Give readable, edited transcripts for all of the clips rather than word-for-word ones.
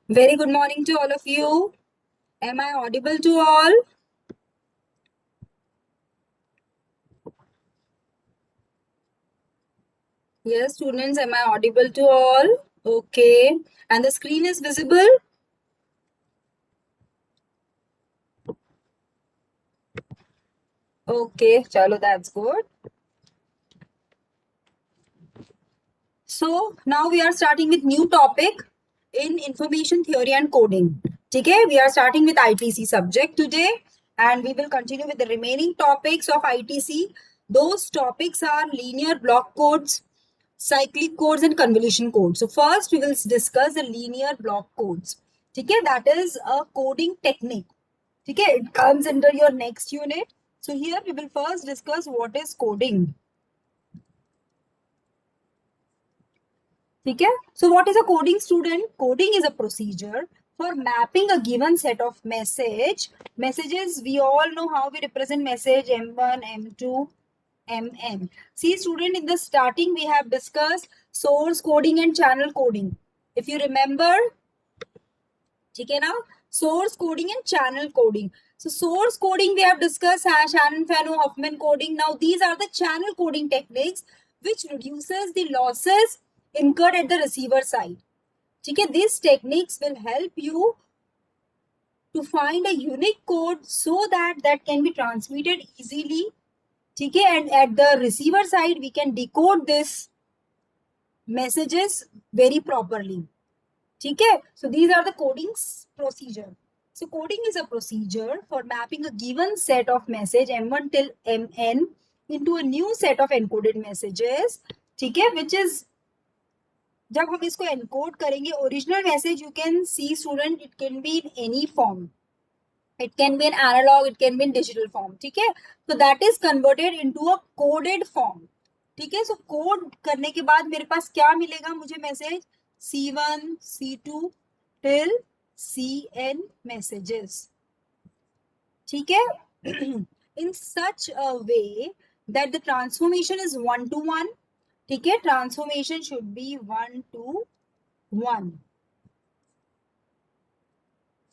Very good morning to all of you. Am I audible to all? Yes, students, am I audible to all? Okay. And the screen is visible? Okay, chalo, that's good. So now we are starting with new topic in information theory and coding. Okay, we are starting with ITC subject today and we will continue with the remaining topics of ITC. Those topics are linear block codes, cyclic codes and convolution codes. So first we will discuss the linear block codes. Okay, that is a coding technique. Okay, it comes under your next unit. So here we will first discuss what is coding. ठीक है. So what is a coding, student? Coding is a procedure for mapping a given set of messages. We all know how we represent message: M1, M2, MM. See, student, in the starting we have discussed source coding and channel coding. If you remember, ठीक है ना, source coding and channel coding. So source coding we have discussed, Shannon, Fano, Huffman coding. Now these are the channel coding techniques which reduces the losses incurred at the receiver side. ठीक है, these techniques will help you to find a unique code so that that can be transmitted easily. ठीक है, and at the receiver side we can decode this messages very properly. ठीक है, so these are the coding procedure. So coding is a procedure for mapping a given set of message M1 till Mn into a new set of encoded messages. ठीक है, which is, जब हम इसको encode करेंगे, original message you can see student, it can be in any form. It can be in analog, it can be in digital form. ठीक है, तो that is converted into a coded form. ठीक है, so code करने के बाद मेरे पास क्या मिलेगा, मुझे message C1 C2 till CN messages. ठीक है, in such a way that the transformation is 1 to 1. ठीक है, transformation should be 1 to 1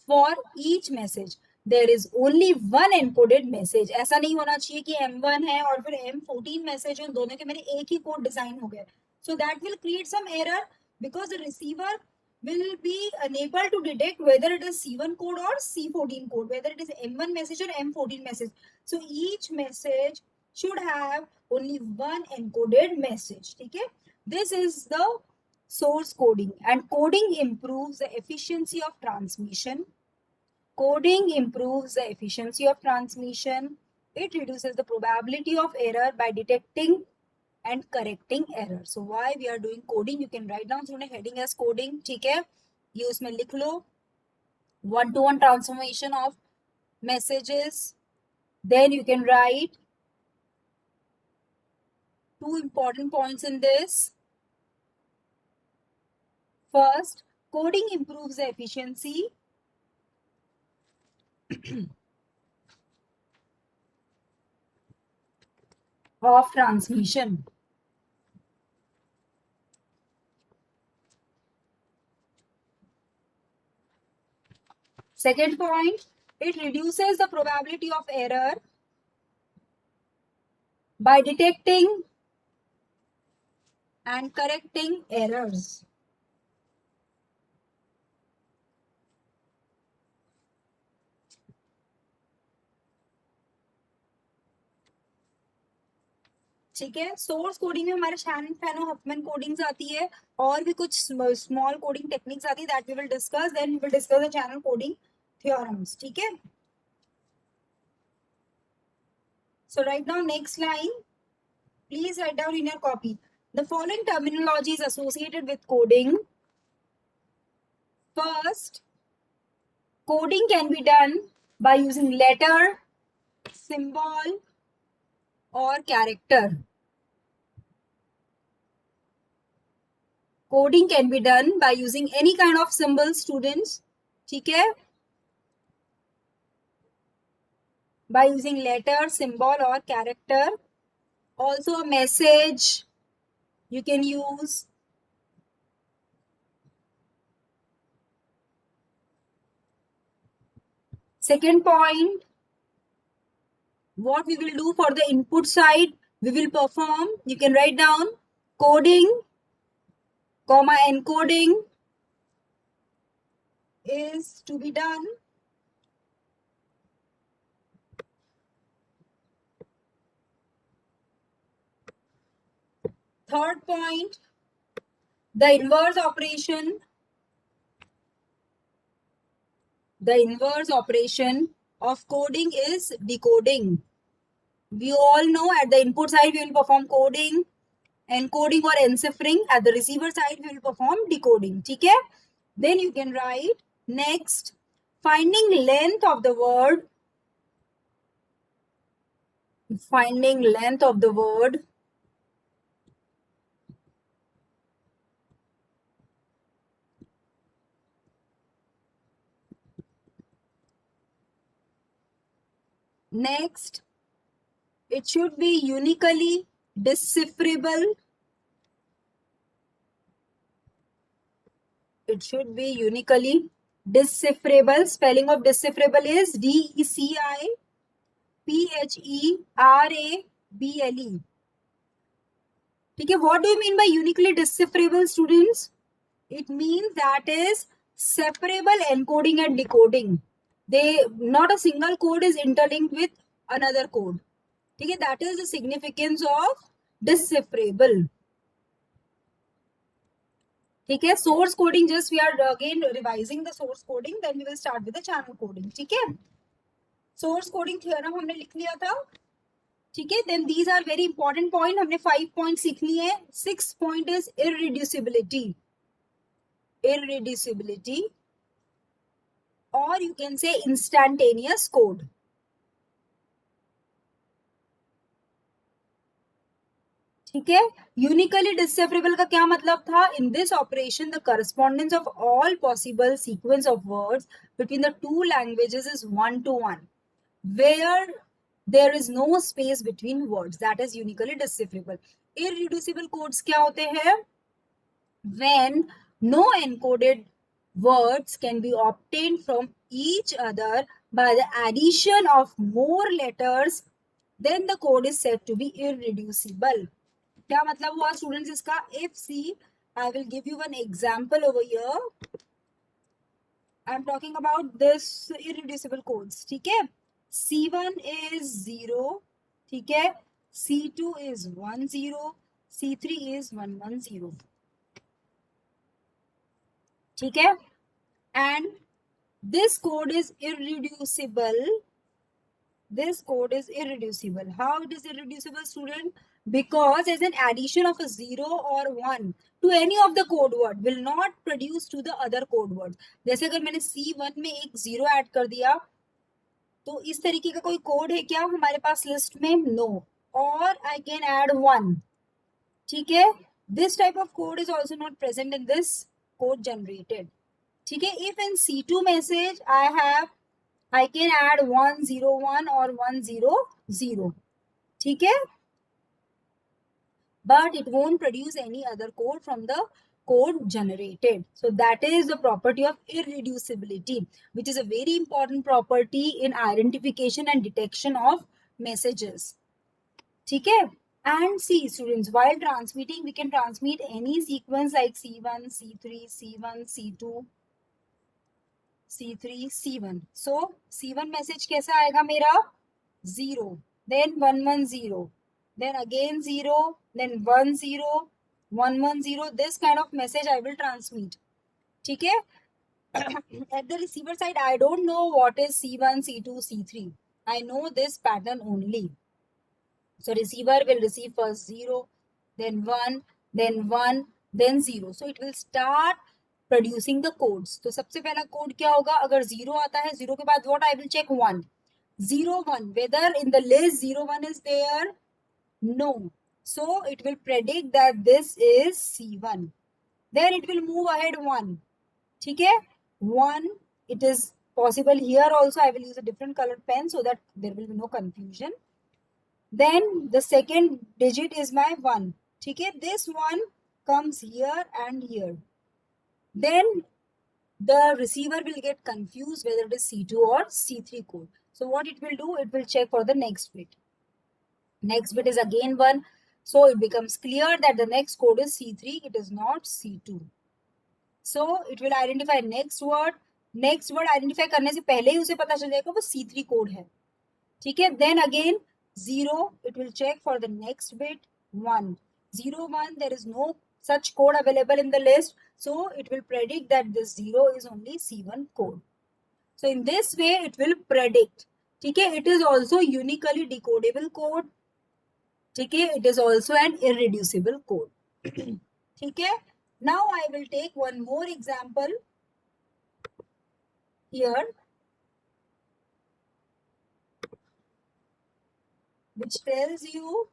for each message. There is only one encoded message. ऐसा नहीं होना चाहिए कि M1 है और फिर M14 मैसेज है, दोनों के मेरे एक ही कोड डिजाइन हो गए. So that will create some error because the receiver will be unable to detect whether it is C1 code or C14 code, whether it is M1 message or M14 message. So each message should have only one encoded message. ठीक है, this is the source coding, and coding improves the efficiency of transmission. Coding improves the efficiency of transmission. It reduces the probability of error by detecting and correcting error. So why we are doing coding, you can write down through heading as coding. ठीक है, ये उसमें लिख लो, 1 to 1 transformation of messages. Then you can write two important points in this. First, coding improves the efficiency of transmission. Second point, it reduces the probability of error by detecting and correcting errors. ठीक है, source coding में हमारे Shannon, फैनो, Huffman codings आती है और भी कुछ स्मॉल कोडिंग टेक्निक्स आती है, that we will discuss. Then we will discuss the channel coding theorems. ठीक है, so write down next line. Please write down in your copy. The following terminology is associated with coding. First, coding can be done by using letter, symbol or character. Coding can be done by using any kind of symbol, students. ठीक है, by using letter, symbol or character. Also a message you can use. Second point, what we will do for the input side, we will perform, you can write down, coding, comma encoding is to be done. Third point, the inverse operation, of coding is decoding. We all know at the input side we will perform coding, encoding or enciphering. At the receiver side we will perform decoding. Okay? Then you can write next, finding length of the word, next, it should be uniquely decipherable. It should be uniquely decipherable. Spelling of decipherable is DECIPHERABLE. Okay, what do you mean by uniquely decipherable, students? It means that is separable encoding and decoding. Not a single code is interlinked with another code. Okay, that is the significance of decipherable. ठीक है, source coding, just we are again revising the source coding, then we will start with the channel coding. ठीक है, source coding theorem हमने लिख लिया था. ठीक है, then these are very important point. हमने 5 points सीख लिए हैं. 6th point is irreducibility, or you can say instantaneous code. ठीक है, यूनिकली डिसेफरेबल का क्या मतलब था? In this operation the correspondence of all possible sequence of words between the two languages is 1-to-1, where there is no space between words, that is uniquely decipherable. Irreducible codes क्या होते हैं? When no encoded words can be obtained from each other by the addition of more letters, then the code is said to be irreducible. क्या मतलब हुआ students इसका? If see, I will give you one example over here. I am talking about this irreducible codes. ठीक है, C1 is 0. ठीक है, C2 is 10, C3 is 110. ठीक है, and this code is irreducible. How it is irreducible, student? Because as an addition of a 0 or 1 to any of the code word will not produce to the other code word. जैसे अगर मैंने C1 में एक 0 add कर दिया, तो इस तरीके का कोई कोड है क्या हमारे पास लिस्ट में? नो. और आई कैन ऐड 1. ठीक है, this type of code is also not present in this code generated. ठीक है, if in C2 message I can add 101 or 100. ठीक है, but it won't produce any other code from the code generated. So that is the property of irreducibility, which is a very important property in identification and detection of messages. ठीक है, and see students, while transmitting we can transmit any sequence like C1, C3, C1, C2, C3, C1. So C1 message कैसा आएगा मेरा? 0, then 110, then again 0, then 10, 110. This kind of message I will transmit. ठीक है, at the receiver side I don't know what is C1, C2, C3. I know this pattern only. So receiver will receive first 0, then 1, then 1, then 0. So it will start producing the codes. तो सबसे पहला code क्या होगा? अगर 0 आता है, 0 के बाद what I will check? 1. 0, 1. Whether in the list 0, 1 is there? No. So it will predict that this is C1. Then it will move ahead 1. ठीक है? 1. It is possible here also I will use a different colored pen so that there will be no confusion. Then the second digit is my 1. ठीक है, this one comes here and here. Then the receiver will get confused whether it is C2 or C3 code. So what it will do, it will check for the next bit. Next bit is again 1. So it becomes clear that the next code is C3, it is not C2. So it will identify next word. Next word identify करने से पहले ही उसे पता चल जाएगा वो C3 code है. ठीक है. Then again 0, it will check for the next bit. 1, 0, 1, there is no such code available in the list. So it will predict that this 0 is only C1 code. So in this way it will predict. ठीक है. It is also uniquely decodable code. ठीक है. It is also an irreducible code. ठीक है. Now I will take one more example here, which tells you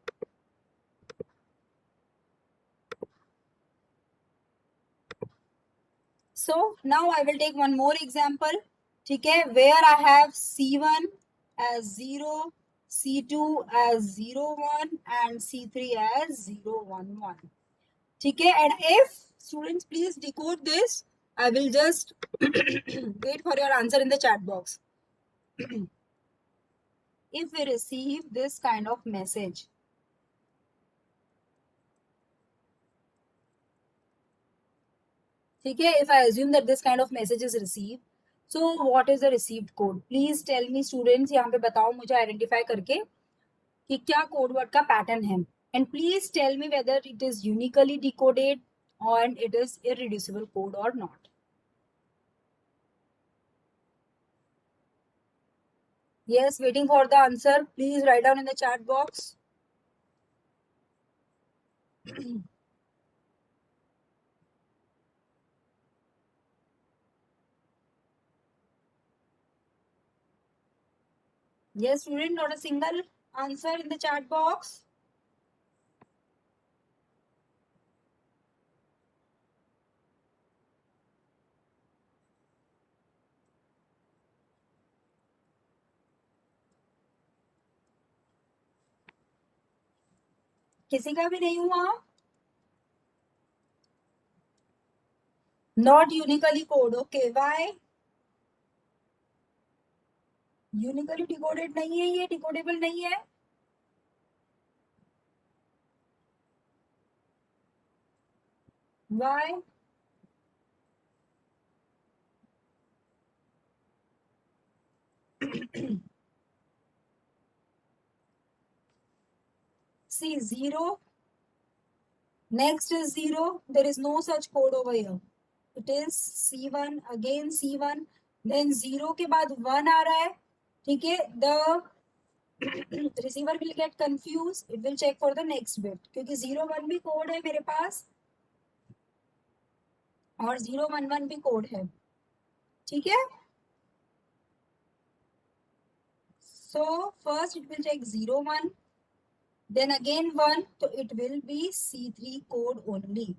so now I will take one more example, ठीक है, where I have C1 as 0, C2 as 0, 1 and C3 as 0, 1, 1. ठीक है. And if students please decode this, I will just wait for your answer in the chat box. If we receive this kind of message, ठीक है, if I assume that this kind of message is received, so what is the received code? Please tell me students, यहाँ पे बताओ मुझे identify करके कि क्या code word का pattern है. And please tell me whether it is uniquely decoded and it is irreducible code or not. Yes, waiting for the answer. Please write down in the chat box. Yes, student, not a single answer in the chat box. किसी का भी नहीं हुआ? Not uniquely code. Okay, why? Uniquely decoded नहीं है, ये decodable नहीं है. Why? See 0. Next is 0. There is no such code over here. It is C1, again C1. Then 0 के बाद 1 आ रहा है. ठीक है. The receiver will get confused. It will check for the next bit. क्योंकि 0, 1 भी code है मेरे पास और 0, 1, 1 भी code है. ठीक है. So first it will check 0, 1. Then again 1, so it will be C3 code only.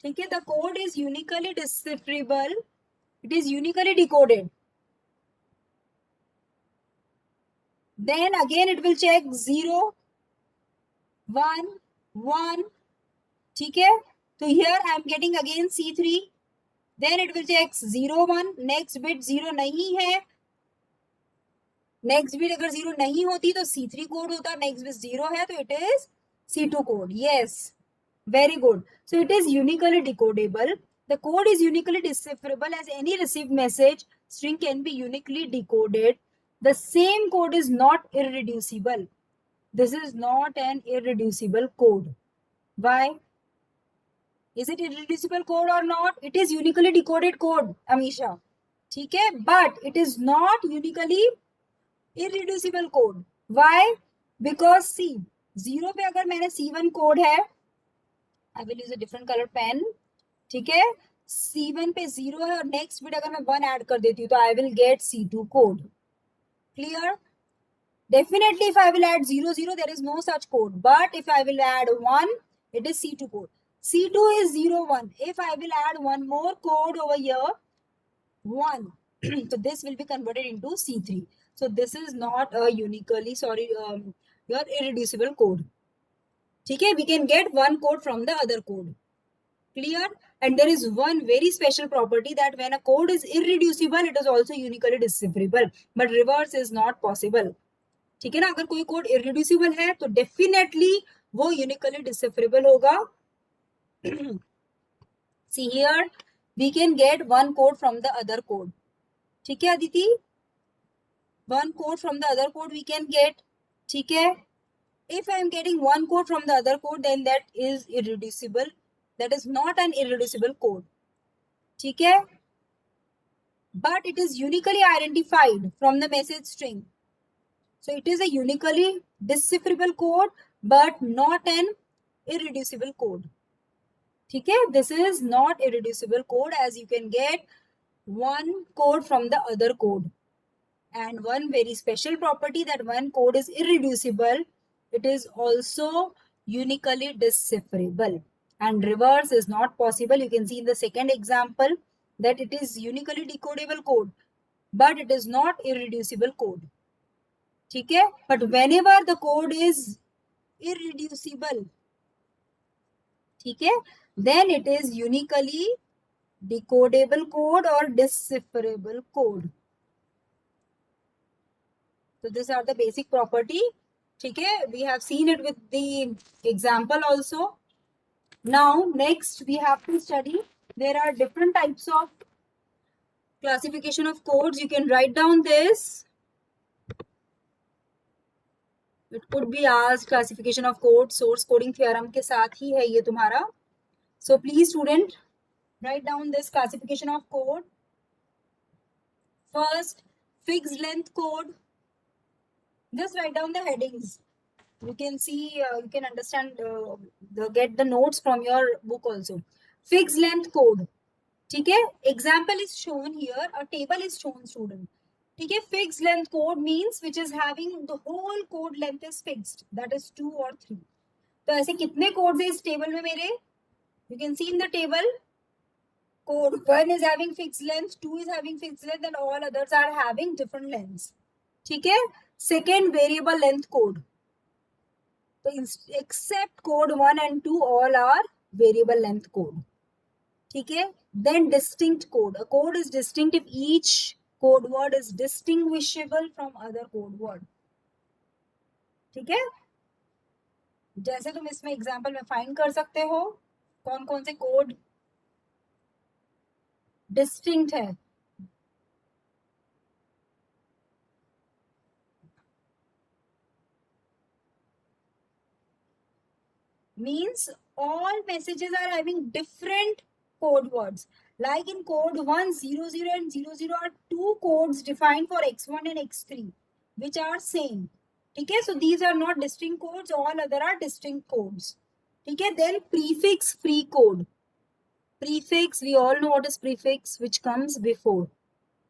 ठीक है. The code is uniquely decipherable. It is uniquely decoded. Then again it will check 0, 1, 1. ठीक है. So here I am getting again C3. Then it will check 0, 1. Next bit 0 नहीं है. Next bit अगर 0 नहीं होती तो C3 code होता. Next bit 0 है तो it is C2 code. Yes. Very good. So it is uniquely decodable. The code is uniquely decipherable as any received message string can be uniquely decoded. The same code is not irreducible. This is not an irreducible code. Why? Is it irreducible code or not? It is uniquely decoded code, Amisha. ठीक है, but it is not uniquely irreducible code. Why? Because see, 0 पे अगर मैंने C1 code है, I will use a different color pen. ठीक है, C1 पे 0 है और next bit अगर मैं 1 add कर देती हूँ तो I will get C2 code. Clear? Definitely if I will add 0, 0, there is no such code. But if I will add 1, it is C2 code. C2 is 0, 1. If I will add one more code over here, 1. So this will be converted into C3. So this is not a uniquely, your irreducible code. Okay, we can get one code from the other code. Clear? And there is one very special property that when a code is irreducible, it is also unically decipherable. But reverse is not possible. ठीक है ना? अगर कोई code irreducible है तो definitely वो unically decipherable होगा. See here, we can get one code from the other code. ठीक है Aditi? One code from the other code we can get. ठीक है? If I am getting one code from the other code, then that is irreducible. That is not an irreducible code. ठीक है? But it is uniquely identified from the message string. So it is a uniquely decipherable code, but not an irreducible code. ठीक है? This is not irreducible code, as you can get one code from the other code. And one very special property that one code is irreducible, it is also uniquely decipherable. And reverse is not possible. You can see in the second example that it is uniquely decodable code, but it is not irreducible code. ठीक है? But whenever the code is irreducible, ठीक है, then it is uniquely decodable code or decipherable code. So these are the basic property. ठीक है? We have seen it with the example also. Now next we have to study. There are different types of classification of codes. You can write down this. It could be asked classification of codes. Source coding theorem के साथ ही है ये तुम्हारा. So please student write down this classification of code. First, fixed length code. Just write down the headings. You can see, you can understand, get the notes from your book also. Fixed length code. ठीक है? Example is shown here. A table is shown, student. ठीक है? Fixed length code means which is having the whole code length is fixed. That is 2 or 3. तो ऐसे कितने codes है इस table में मेरे? You can see in the table. Code 1 is having fixed length, 2 is having fixed length, and all others are having different lengths. ठीक है? Second, variable length code. So except code 1 and 2, all are variable length code. ठीक है? Then distinct code. A code is distinct if each code word is distinguishable from other code word. ठीक है? जैसे तुम इसमें example में find कर सकते हो कौन कौन से कोड डिस्टिंक्ट है. Means all messages are having different code words. Like in code 1, 0, 0 and 0, 0 are two codes defined for x1 and x3, which are same. Okay, so these are not distinct codes, all other are distinct codes. Okay, then prefix free code. Prefix, we all know what is prefix, which comes before.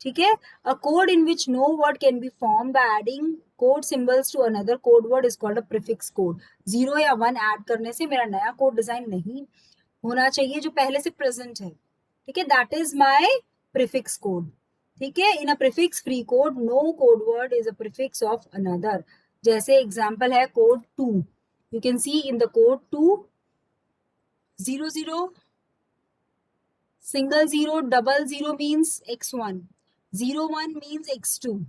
ठीक है? A code in which no word can be formed by adding code symbols to another code word is called a prefix code. 0 या 1 add करने से मेरा नया code design नहीं होना चाहिए जो पहले से प्रेजेंट है. ठीक है? That is my prefix code. ठीक है? In a prefix free code no code word is a prefix of another. जैसे एग्जांपल है code 2. You can see in the code 2 0 0 single 0 double 0 means x1. 0 1 means x2.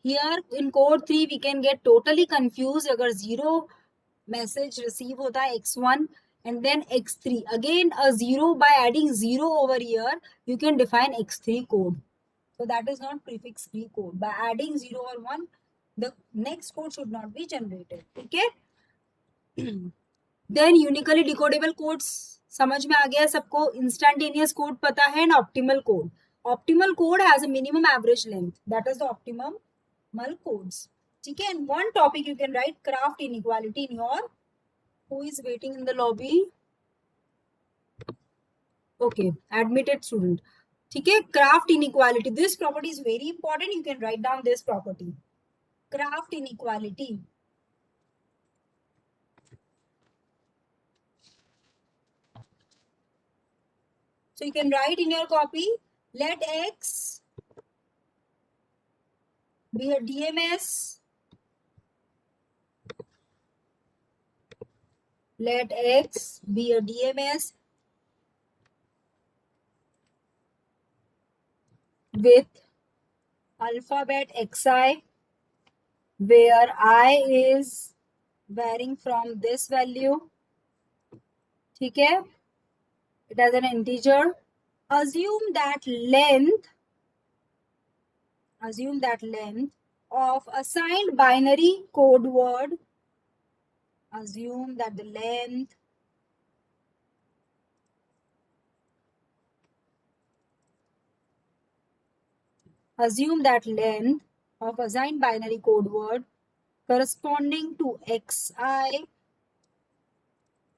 Here in code 3 we can get totally confused अगर 0 message receive होता है x1 and then x3. Again a 0, by adding 0 over here you can define x3 code. So that is not prefix free code. By adding 0 or 1 the next code should not be generated. Okay. Then unically decodable codes समझ में आ गया सबको. Instantaneous code पता है and optimal code. Optimal code has a minimum average length. That is the optimal codes. ठीक है? And one topic you can write craft inequality in your. Who is waiting in the lobby? Okay, admitted student. ठीक है? Craft inequality. This property is very important. You can write down this property. Craft inequality. So you can write in your copy, let X be a DMS, let X be a DMS with alphabet xi, where I is varying from this value. ठीक है, it has an integer. Assume that length of assigned binary code word. Assume that the length of assigned binary code word corresponding to xi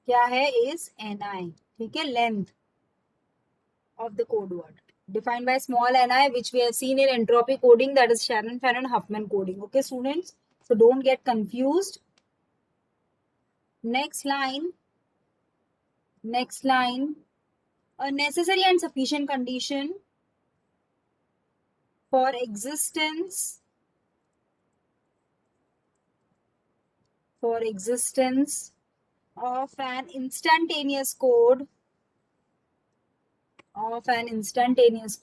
क्या है, is ni. ठीक है, length of the code word defined by small ni, which we have seen in entropy coding, that is Shannon-Fano-Huffman coding. Okay students, so don't get confused. Next line, a necessary and sufficient condition for existence of an instantaneous code of an instantaneous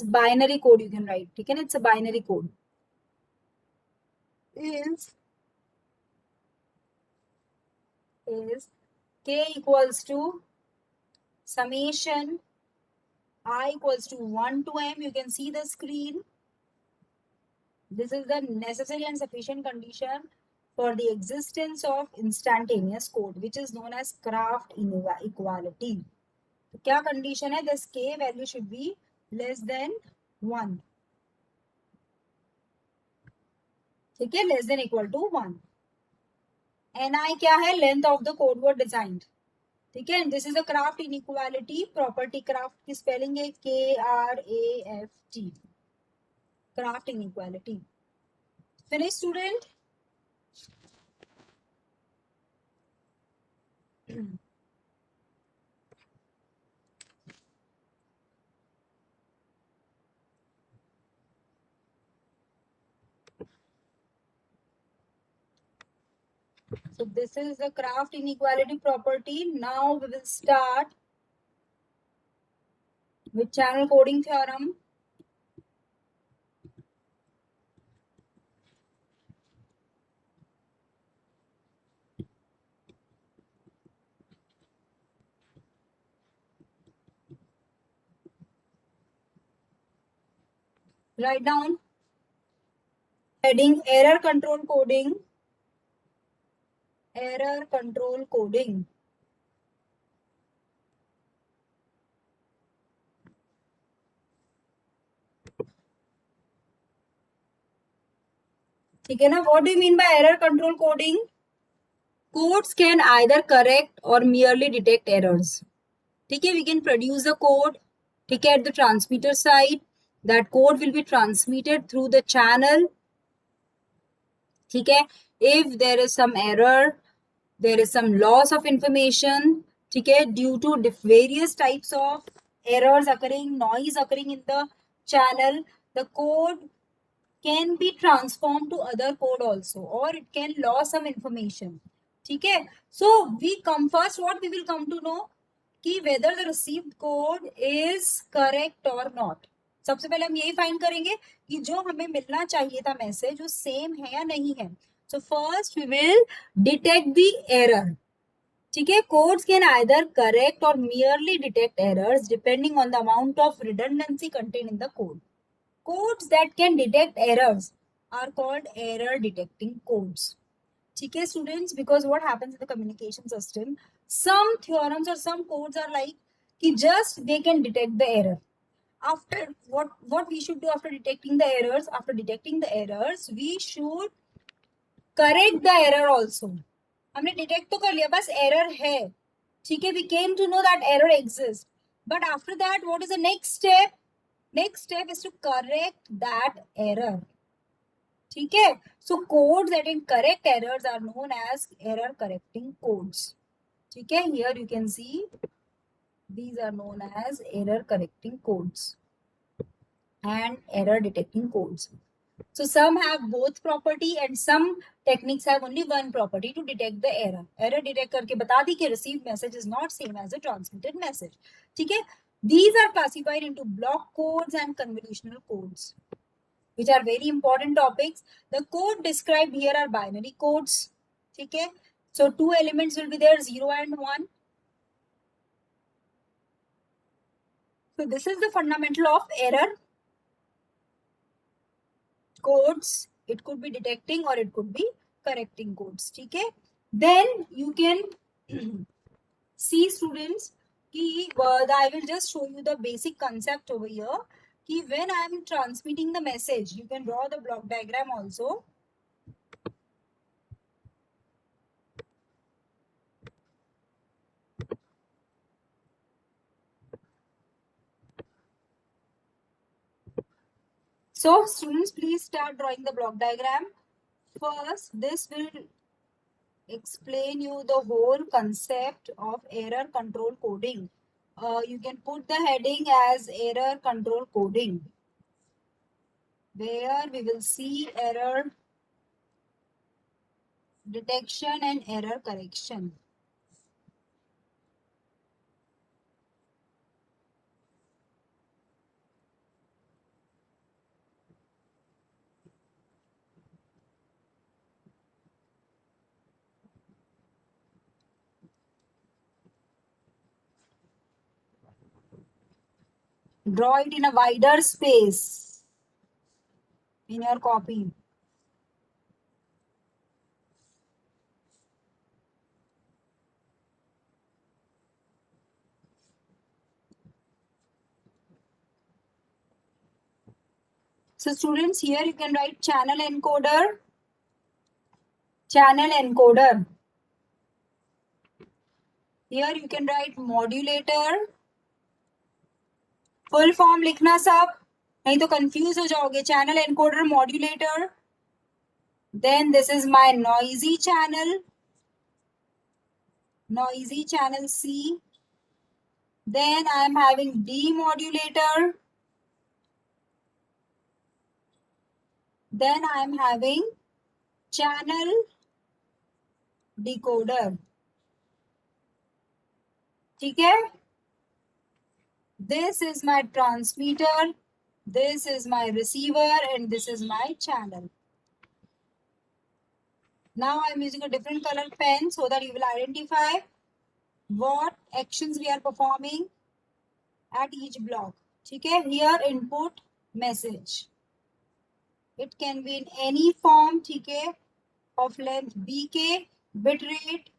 binary code, you can write. ठीक है ना, it's a binary code, is k equals to summation I equals to 1 to m. You can see the screen. This is the necessary and sufficient condition for the existence of instantaneous code, which is known as Craft inequality. तो क्या condition है? This k value should be less than 1. ठीक है, less than equal to 1. ni क्या है? Length of the code word designed. ठीक है, this is a Craft inequality. Property Craft की spelling है Kraft. Craft inequality. Finish student? So this is the Craft inequality property. Now we will start with channel coding theorem. Write down heading error control coding. Error control coding. ठीक है ना, what do you mean by error control coding? Codes can either correct or merely detect errors. ठीक है, we can produce the code. ठीक है, at the transmitter side, that code will be transmitted through the channel. ठीक है, if there is some error, there is some loss of information, ठीक है, due to various types of errors occurring, noise occurring in the channel, the code can be transformed to other code also, or it can lose some information. ठीक है, so we come first, what we will come to know कि whether the received code is correct or not. सबसे पहले हम यही find करेंगे कि जो हमें मिलना चाहिए था मैसेज वो सेम है या नहीं है. So first we will detect the error. ठीक है, codes can either correct or merely detect errors depending on the amount of redundancy contained in the code. Codes that can detect errors are called error detecting codes. ठीक है students, because what happens in the communication system, some theorems or some codes are like कि just they can detect the error. After what we should do after detecting the errors, we should correct the error also. हमने detect तो कर लिया, बस error है. ठीक है, we came to know that error exists, but after that what is the next step? Next step is to correct that error. ठीक है, so codes that can correct errors are known as error correcting codes. ठीक है, here you can see these are known as error correcting codes and error detecting codes. So some have both property and some techniques have only one property to detect the error. Error detect करके बता दी कि received message is not same as the transmitted message. ठीक है? These are classified into block codes and convolutional codes, which are very important topics. The code described here are binary codes. ठीक है? So two elements will be there, 0 and 1. So this is the fundamental of error codes. It could be detecting or it could be correcting codes. Okay, then you can see students ki, I will just show you the basic concept over here ki when I am transmitting the message, you can draw the block diagram also. So students, please start drawing the block diagram. First, this will explain you the whole concept of error control coding. You can put the heading as error control coding, where we will see error detection and error correction. Draw it in a wider space in your copy. So students, here you can write channel encoder. Channel encoder. Here you can write modulator. Full form लिखना सब, नहीं तो confuse हो जाओगे. Channel encoder modulator. Then this is my noisy channel C. Then I am having demodulator. Then I am having channel decoder. ठीक है? This is my transmitter, this is my receiver, and this is my channel. Now I am using a different color pen so that you will identify what actions we are performing at each block. Okay, here input message. It can be in any form, okay, of length bk. Bit rate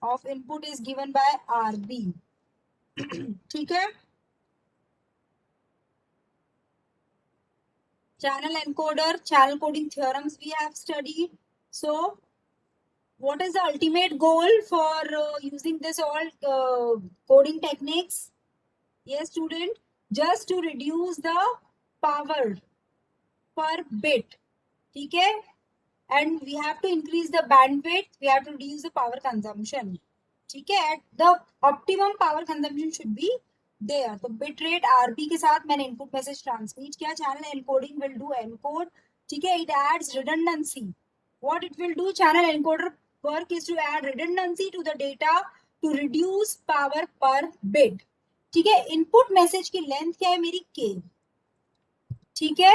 of input is given by RB. Okay. Channel encoder, channel coding theorems we have studied. So what is the ultimate goal for using this all coding techniques? Yes, student, just to reduce the power per bit. Okay, and we have to increase the bandwidth, we have to reduce the power consumption. Okay, at the optimum power consumption should be there. तो bit rate RB के साथ मैंने input message transmit किया. Channel encoding will do encode. ठीक है, it adds redundancy. What it will do, channel encoder work is to add redundancy to the data to reduce power per bit. ठीक है, input message की length क्या है मेरी k. ठीक है,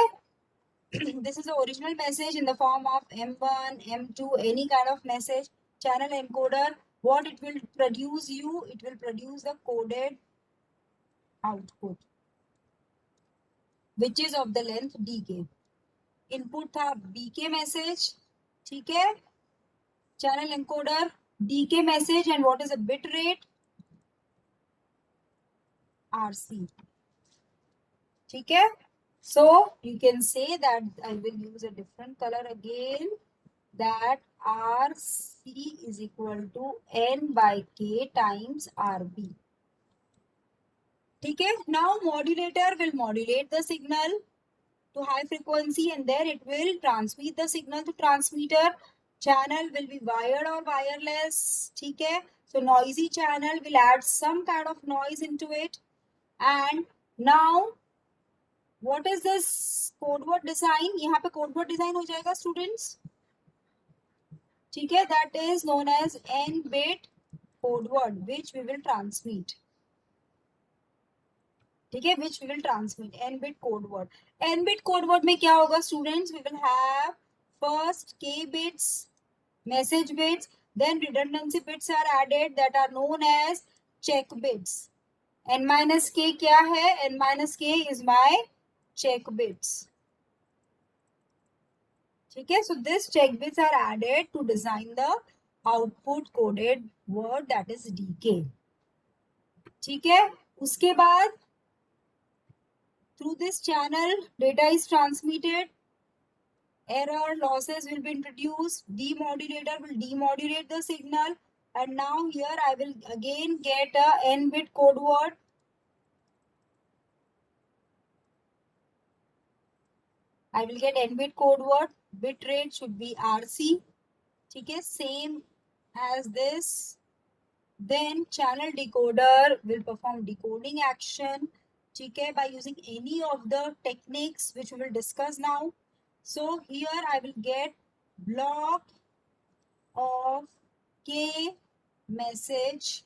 this is the original message in the form of M1, M2, any kind of message. Channel encoder, what it will produce you, it will produce the coded output, which is of the length dk. Input था bk message. ठीक है, channel encoder dk message, and what is the bit rate? RC. ठीक है, so you can say that I will use a different color again, that RC is equal to N by K times RB. ठीक है, now modulator will modulate the signal to high frequency and then it will transmit the signal to transmitter. Channel will be wired or wireless. ठीक है, so noisy channel will add some kind of noise into it. And now what is this code word design? यहाँ पे code word design हो जाएगा students, ठीक है, that is known as n bit code word which we will transmit, ठीक है, which we will transmit n bit code word. n bit code word में क्या होगा students? We will have first k bits, message bits, then redundancy bits are added that are known as check bits. n minus k क्या है? n minus k is my check bits, ठीक है. So this check bits are added to design the output coded word that is dk, ठीक है. उसके बाद through this channel data is transmitted, error losses will be introduced, demodulator will demodulate the signal, and now here I will again get a n bit code word. I will get n bit code word, bit rate should be RC, ठीक है, same as this. Then channel decoder will perform decoding action, ठीक है, by using any of the techniques which we will discuss now. So here I will get block of k message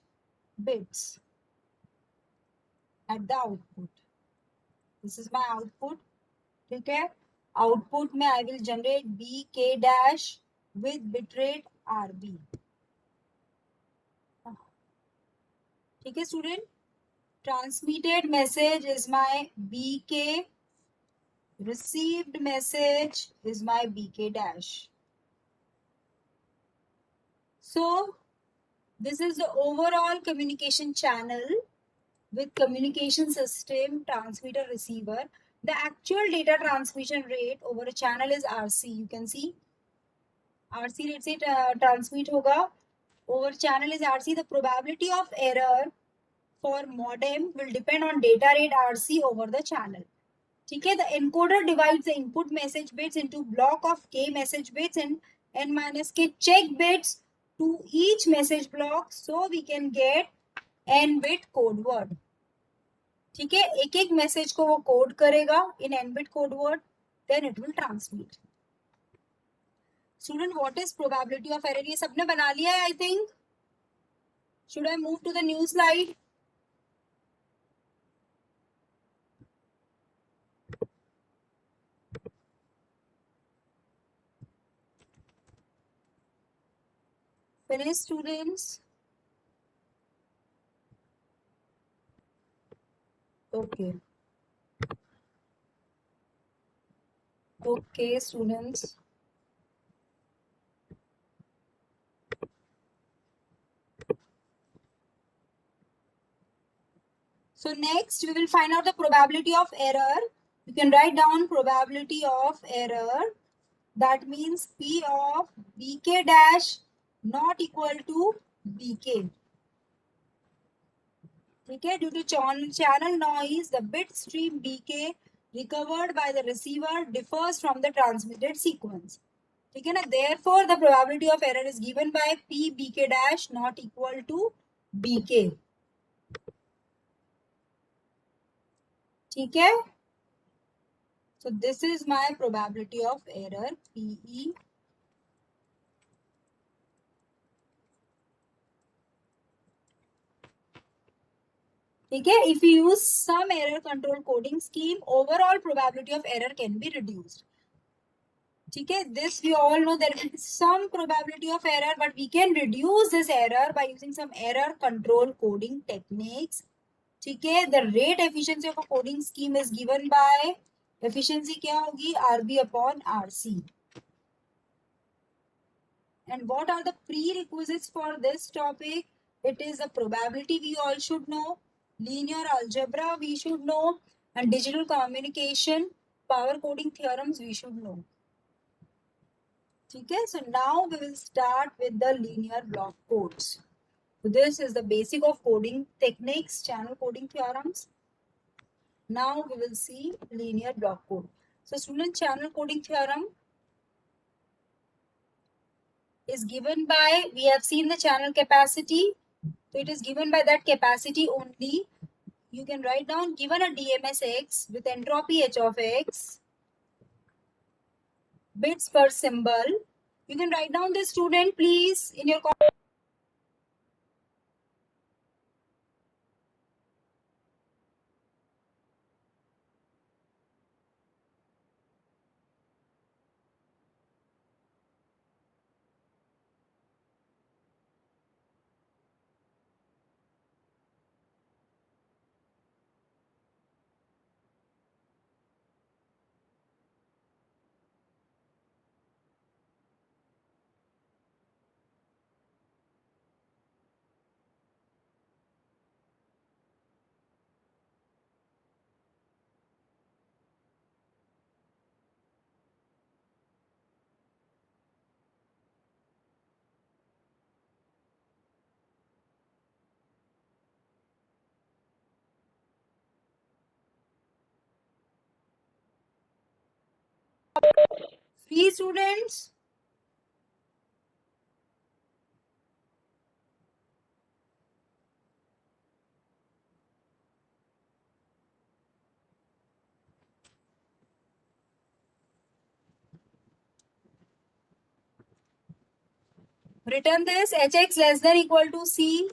bits at the output. This is my output, ठीक है. Output में I will generate bk dash with bitrate RB, ठीक है student. Transmitted message is my bk, received message is my bk dash. So this is the overall communication channel with communication system, transmitter, receiver. The actual data transmission rate over a channel is RC. You can see RC rate से transmit होगा over channel is RC. The probability of error for modem will depend on data rate RC over the channel, ठीक है. The encoder divides the input message bits into block of k message bits and n minus k check bits to each message block, so we can get n bit code word, ठीक है. एक एक message को वो code करेगा इन n bit code word, then it will transmit. Student, what is probability of error? ये सबने बना लिया है I think. Should I move to the new slide? Finish students. Okay. Okay students. So next we will find out the probability of error. You can write down probability of error. That means P of bk dash not equal to bk. ठीक है, due to channel noise, the bit stream bk recovered by the receiver differs from the transmitted sequence. ठीक है ना, therefore the probability of error is given by P bk dash not equal to bk. ठीक है, so this is my probability of error PE. ठीक है, if you use some error control coding scheme, overall probability of error can be reduced. ठीक है, this we all know there is some probability of error, but we can reduce this error by using some error control coding techniques. ठीक है, the rate efficiency of a coding scheme is given by efficiency क्या होगी RB upon RC. And what are the prerequisites for this topic? It is the probability we all should know, linear algebra we should know, and digital communication, power coding theorems we should know. Okay, so now we will start with the linear block codes. So this is the basic of coding techniques, channel coding theorems. Now we will see linear block code. So student, channel coding theorem is given by, we have seen the channel capacity. So it is given by that capacity only. you can write down, given a DMS X with entropy H of X, bits per symbol. You can write down this, student, please, in your free, students. Return this, Hx less than equal to C.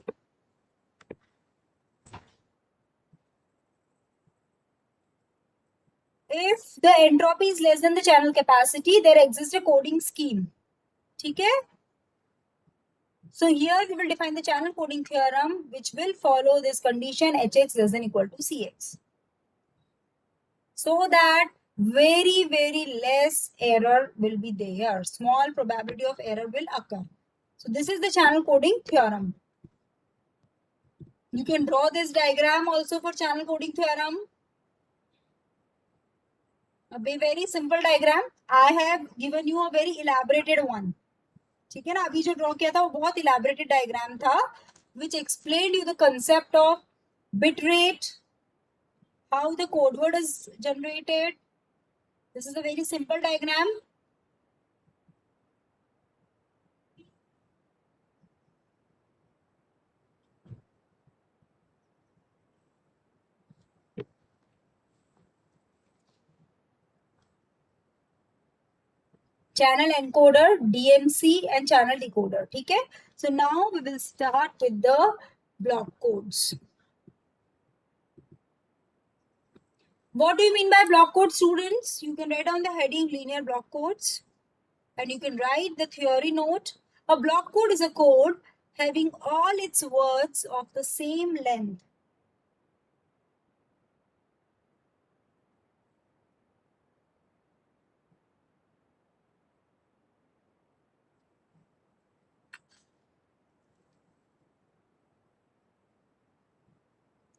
If the entropy is less than the channel capacity, there exists a coding scheme. Okay? So here we will define the channel coding theorem, which will follow this condition Hx less than equal to Cx. So that very less error will be there. Small probability of error will occur. So this is the channel coding theorem. You can draw this diagram also for channel coding theorem. A very simple diagram. I have given you a very elaborated one. ठीक है ना, अभी जो draw किया था वो बहुत elaborated diagram था, which explained you the concept of bit rate, how the code word is generated. This is a very simple diagram. Channel encoder, DMC, and channel decoder. ठीक है? So now we will start with the block codes. What do you mean by block code, students? You can write down the heading linear block codes, and you can write the theory note. A block code is a code having all its words of the same length.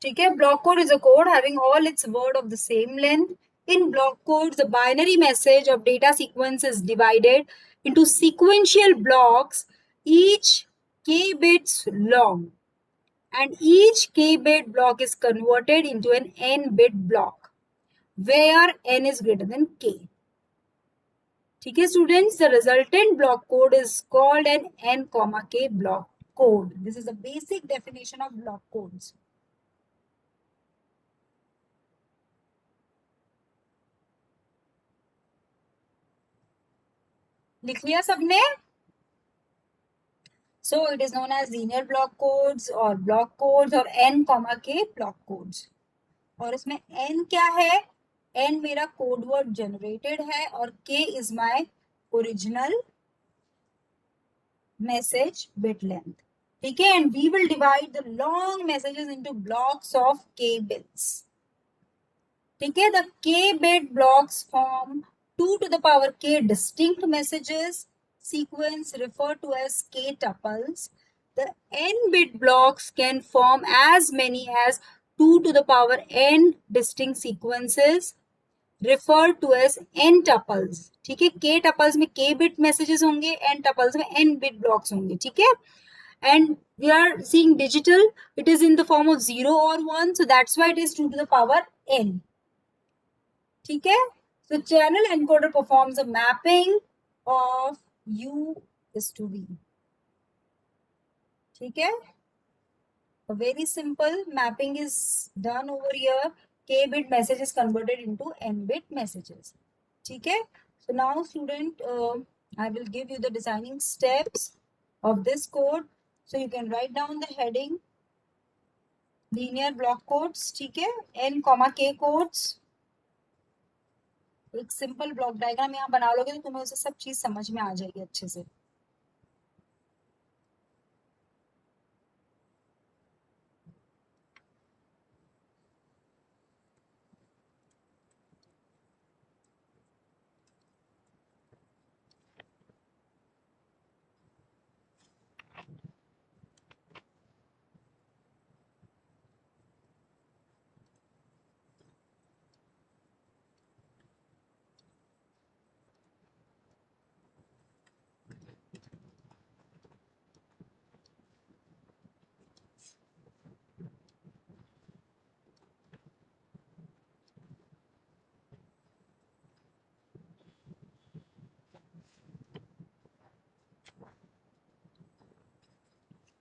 ठीक है? Block code is a code having all its word of the same length. In block codes, the binary message of data sequence is divided into sequential blocks, each k bits long, and each k bit block is converted into an n bit block where n is greater than k. ठीक है students, the resultant block code is called an n comma k block code. This is the basic definition of block codes. लिख लिया सबने? So it is known as linear block codes or block codes or n comma k block codes. और इसमें n क्या है? n मेरा code word generated है और k is my original message bit length. ठीक है? And we will divide the long messages into blocks of k bits. ठीक है? The k bit blocks form 2 to the power k distinct messages sequence referred to as k tuples. The n-bit blocks can form as many as 2 to the power n distinct sequences referred to as n tuples. ठीक है? k tuples में k bit messages होंगे, n tuples में n bit blocks होंगे. ठीक है? And we are seeing digital, it is in the form of 0 or 1, so that's why it is 2 to the power n. ठीक है? So channel encoder performs a mapping of U is to V. ठीक है? A very simple mapping is done over here. K bit message is converted into N bit messages. Okay. So now student, I will give you the designing steps of this code. So you can write down the heading, linear block codes, ठीक है, N, K codes. एक simple block diagram यहाँ बना लोगे तो तुम्हें उसे सब चीज समझ में आ जाएगी अच्छे से.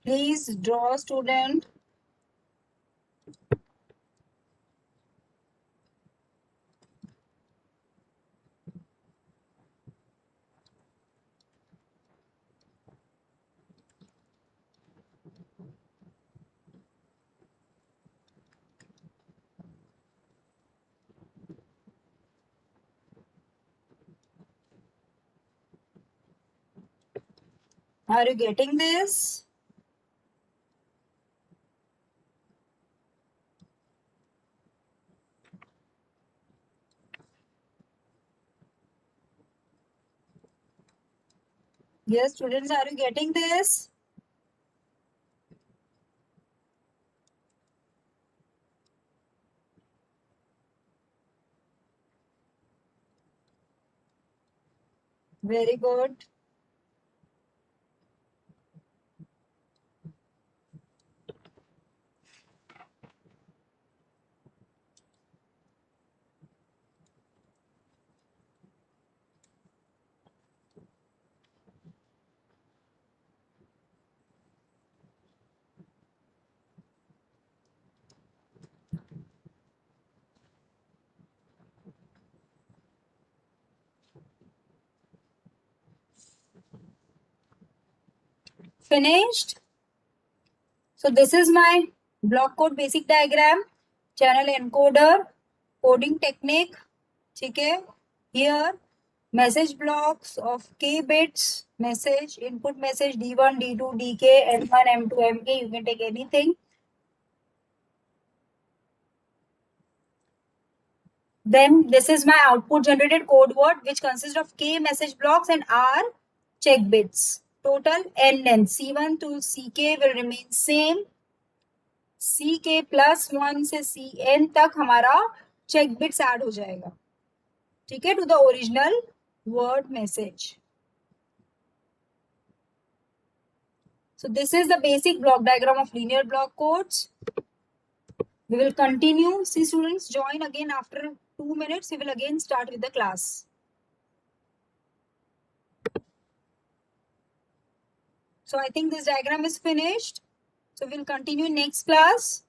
Please draw, student. Are you getting this? Yes, students, are you getting this? Very good. Finished? So this is my block code basic diagram, channel encoder, coding technique. Okay. Here message blocks of k bits, message, input message D1, D2, DK, M1, M2, MK. You can take anything. Then this is my output generated code word, which consists of k message blocks and r check bits. Total n length. C1 to ck will remain same. ck plus 1 से cn तक हमारा check bits add हो जाएगा. ठीक है, to the original word message. So this is the basic block diagram of linear block codes. We will continue. See, students, join again after 2 minutes. We will again start with the class. So I think this diagram is finished. So we'll continue next class.